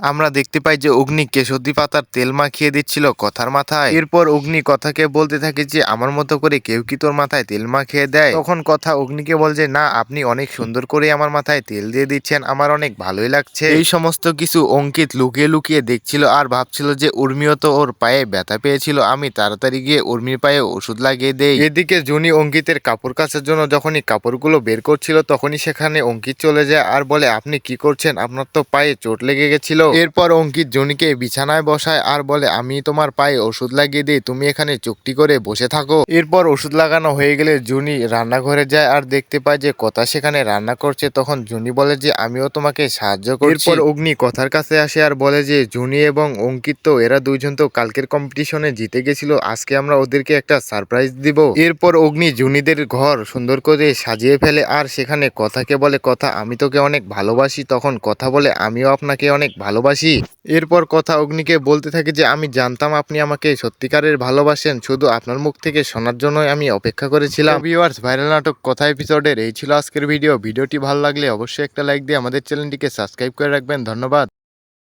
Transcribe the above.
আমরা দেখতে পাই যে অগ্নি কেশরী পাতার তেল মাখিয়ে দিচ্ছিল কথার মাথায়। এরপর অগ্নি কথাকে বলতে থাকে যে আমার মতো করে কেউ কি তোর মাথায় তেল মাখিয়ে দেয়? তখন কথা অগ্নিকে বলছে না, আপনি অনেক সুন্দর করে আমার মাথায় তেল দিয়ে দিচ্ছেন, আমার অনেক ভালোই লাগছে। এই সমস্ত কিছু অঙ্কিত লুকিয়ে লুকিয়ে দেখছিল আর ভাবছিল যে উর্মিও তো ওর পায়ে ব্যথা পেয়েছিল, আমি তাড়াতাড়ি গিয়ে উর্মির পায়ে ওষুধ লাগিয়ে দেই। এদিকে জুনি অঙ্কিতের কাপড় কাচার জন্য যখনই কাপড়গুলো বের করছিল তখনই সেখানে অঙ্কিত চলে যায় আর বলে আপনি কি করছেন, আপনার তো পায়ে চোট লেগে গেছিল। এরপর অঙ্কিত জুনিকে বিছানায় বসায় আর বলে আমি তোমার পায়ে ওষুধ লাগিয়ে দিই, তুমি এখানে চুপটি করে বসে থাকো। এরপর ওষুধ লাগানো হয়ে গেলে জুনি রান্নাঘরে যায় আর দেখতে পায় যে কথা সেখানে রান্না করছে। তখন জুনি বলে যে আমিও তোমাকে সাহায্য করছি। এরপর অগ্নি কথার কাছে আসে আর বলে যে জুনি এবং অঙ্কিত তো এরা দুইজন তো কালকের কম্পিটিশনে জিতে গেছিল, আজকে আমরা ওদেরকে একটা সারপ্রাইজ দিব। এরপর অগ্নি জুনিদের ঘর সুন্দর করে সাজিয়ে ফেলে আর সেখানে কথাকে বলে কথা আমি তোকে অনেক ভালোবাসি। তখন কথা বলে আমিও আপনাকে অনেক ভালোবাসি। এরপর কথা অগ্নিকে বলতে থাকে যে আমি জানতাম আপনি আমাকে সত্যিকারের ভালোবাসেন, শুধু আপনার মুখ থেকে শোনার জন্যই আমি অপেক্ষা করেছিলাম। ভিউয়ার্স, ভাইরাল নাটক কথা এপিসোডের এই ছিল আজকের ভিডিওটি ভালো লাগলে অবশ্যই একটা লাইক দিয়ে আমাদের চ্যানেলটিকে সাবস্ক্রাইব করে রাখবেন। ধন্যবাদ।